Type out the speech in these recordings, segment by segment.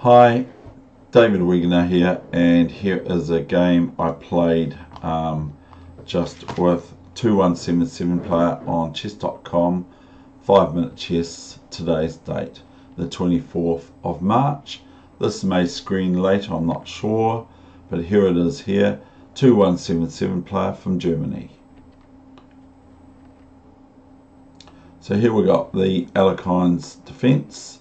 Hi, David Weegenaar here, and here is a game I played just with 2177 player on chess.com, 5-minute chess, today's date, the 24th of March. This may screen later, I'm not sure, but here it is here, 2177 player from Germany. So here we got the Alekhines defense.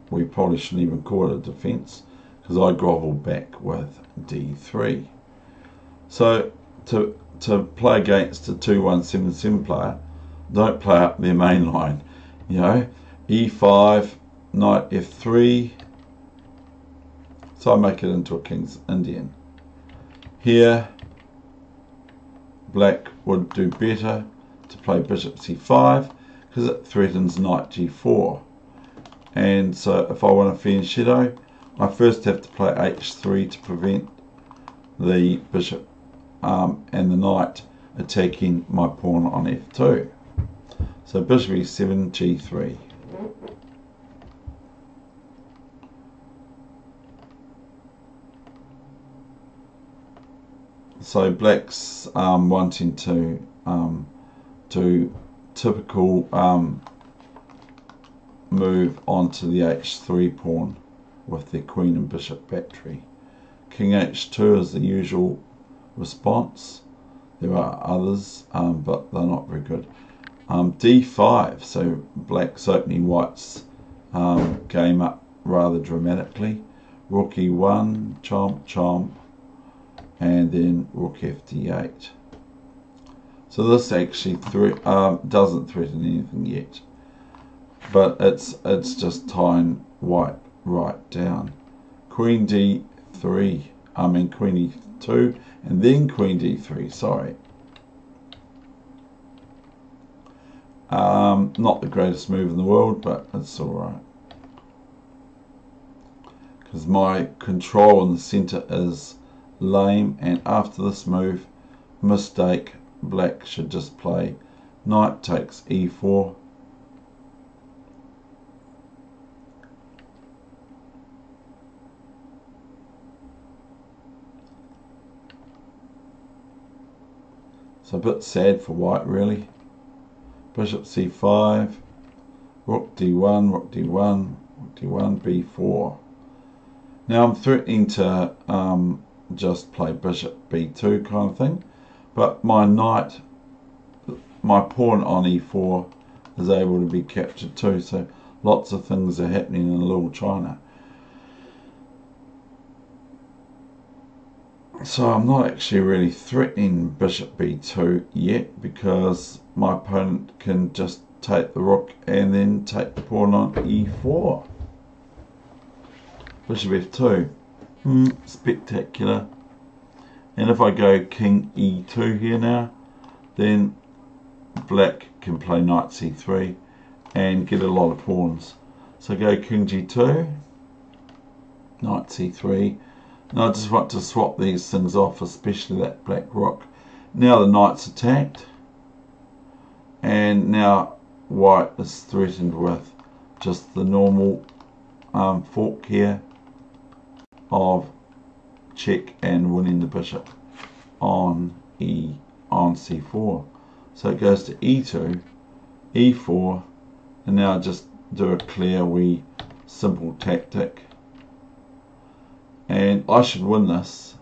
We probably shouldn't even call it a defense because I grovelled back with d3. So to play against a 2177 player, don't play up their main line. You know, e5, knight f3. So I make it into a King's Indian. Here, black would do better to play bishop c5 because it threatens knight g4. And so if I want to fend shadow, I first have to play h3 to prevent the bishop and the knight attacking my pawn on f2. So bishop e7, g3. So black's wanting to do typical move onto the h3 pawn with their queen and bishop battery. King h2 is the usual response. There are others, but they're not very good. d5, so black's opening white's game up rather dramatically. Rook e1, chomp, chomp, and then rook fd8. So this actually doesn't threaten anything yet, but it's just tying white right down. Queen d3, queen e2, and then queen d3, sorry. Not the greatest move in the world, but it's alright. Because my control in the centre is lame, and after this move, mistake, black should just play knight takes e4. It's a bit sad for white, really. Bishop c5, rook d1, rook d1, rook d1, b4. Now I'm threatening to just play bishop b2 kind of thing, but my knight, my pawn on e4 is able to be captured too, so lots of things are happening in little China. So I'm not actually really threatening bishop b2 yet, because my opponent can just take the rook and then take the pawn on e4. Bishop f2, spectacular. And if I go king e2 here now, then black can play knight c3 and get a lot of pawns. So go king g2, knight c3. Now I just want to swap these things off, especially that black rook. Now the knight's attacked, and now white is threatened with just the normal fork here of check and winning the bishop on c4. So it goes to e2, e4, and now just do a clear wee simple tactic. And I should win this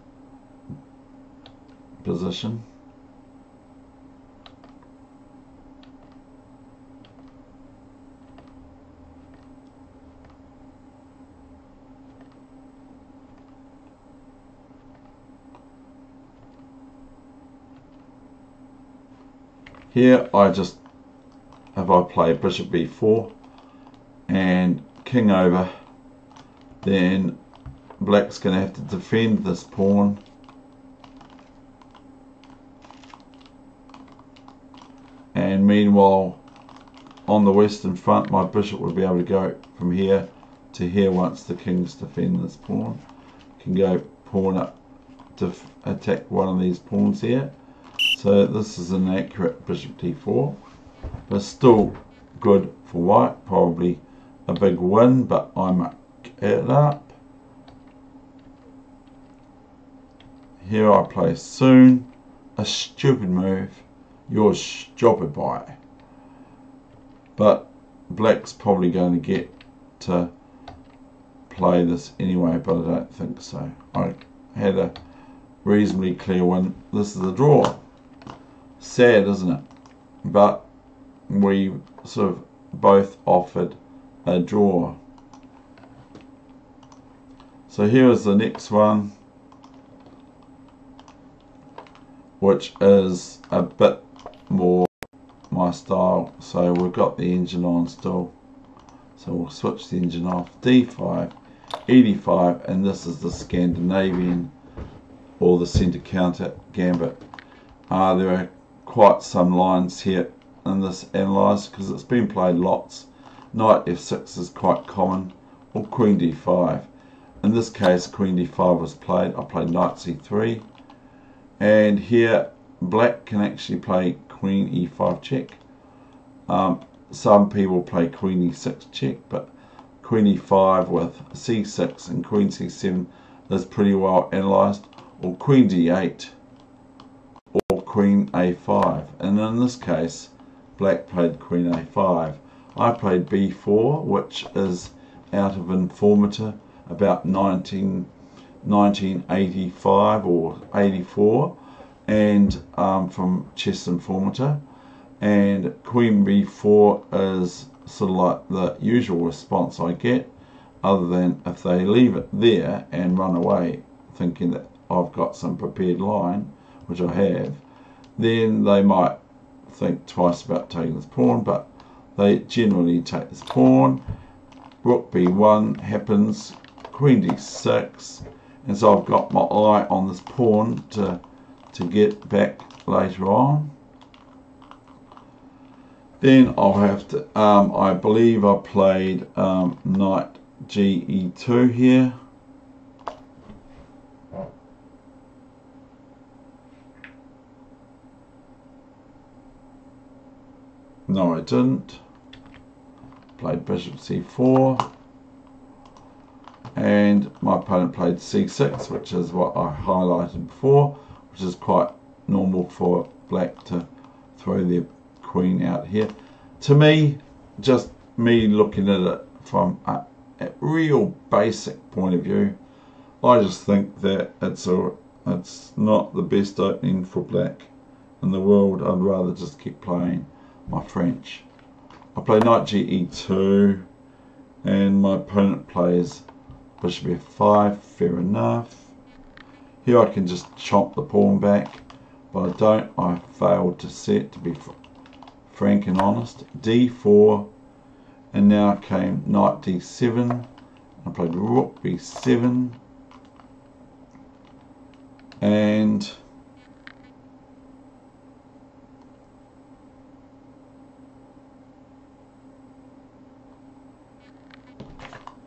position. Here I just, if I play bishop b4 and king over, then black's going to have to defend this pawn, and meanwhile on the western front my bishop would be able to go from here to here once the king's defend this pawn. Can go pawn up to attack one of these pawns here. So this is an accurate bishop d4, but still good for white. Probably a big win, but I'm it up. Here I play soon. A stupid move. You're stupid by. But black's probably going to get to play this anyway, but I don't think so. I had a reasonably clear one. This is a draw. Sad, isn't it? But we sort of both offered a draw. So here is the next one, which is a bit more my style. So we've got the engine on still, so we'll switch the engine off. D5, E5, and this is the Scandinavian or the centre counter Gambit. There are quite some lines here in this analyzer because it's been played lots. Knight F6 is quite common, or Queen D5. In this case, Queen D5 was played. I played Knight C3, and here black can actually play Queen E5 check. Some people play Queen E6 check, but Queen E5 with C6 and Queen C7 is pretty well analysed, or Queen D8 or Queen A5. And in this case, black played Queen A5. I played B4, which is out of Informator about 1985 or 84, and from Chess Informator. And Queen B4 is sort of like the usual response I get, other than if they leave it there and run away thinking that I've got some prepared line, which I have, then they might think twice about taking this pawn, but they generally take this pawn. Rook B1 happens, Queen D6, and so I've got my eye on this pawn to get back later on. Then I'll have to, I believe I played Knight GE2 here. No, I didn't. Played Bishop C4. And my opponent played C6, which is what I highlighted before, which is quite normal for black to throw their queen out here. To me, just me looking at it from a real basic point of view, I just think that it's not the best opening for black in the world. I'd rather just keep playing my French. I play Knight GE2, and my opponent plays Bishop F5, fair enough. Here I can just chomp the pawn back, but I don't. I failed to set, to be frank and honest. D4, and now came Knight D7. I played Rook B7, and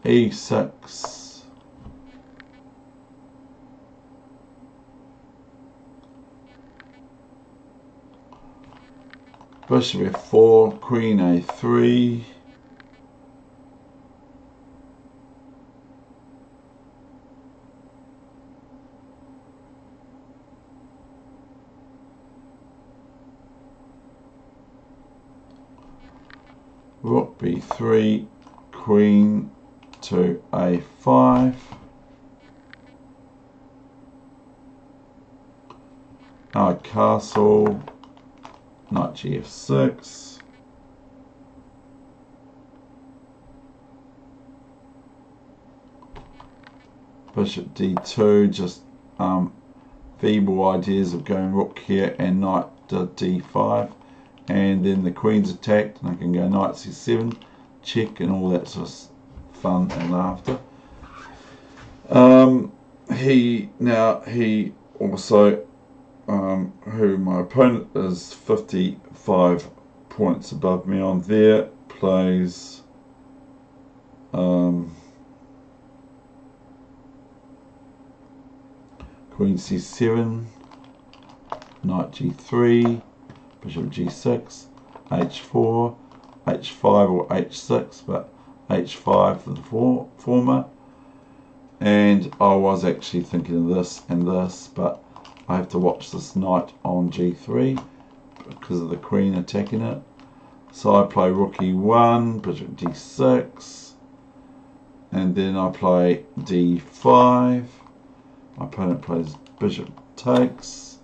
E6. Bishop F4, Queen A3. Rook B3, Queen to A5. Castle. Knight Gf6. Bishop D2, just feeble ideas of going rook here and knight D5, and then the queen's attacked and I can go Knight C7, check, and all that sort of fun and laughter. He also, who my opponent is 55 points above me on there, plays Queen C7, Knight G3, Bishop G6, H4, H5 or H6, but H5 for the former, and I was actually thinking of this and this, but I have to watch this knight on g3 because of the queen attacking it. So I play rook e1, bishop d6, and then I play d5. My opponent plays bishop takes.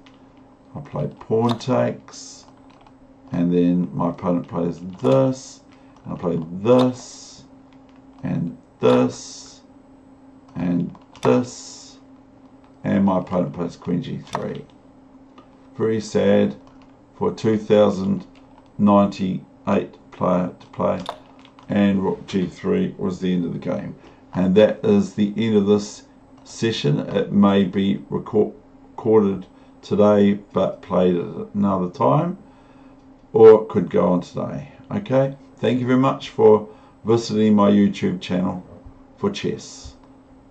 I play pawn takes, and then my opponent plays this, and I play this, and this, and this, and my opponent plays queen g3. Very sad for a 2098 player to play, and rook g3 was the end of the game. And that is the end of this session. It may be recorded today but played at another time, or it could go on today. Okay, thank you very much for visiting my YouTube channel for chess.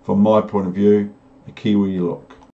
From my point of view, a Kiwi look.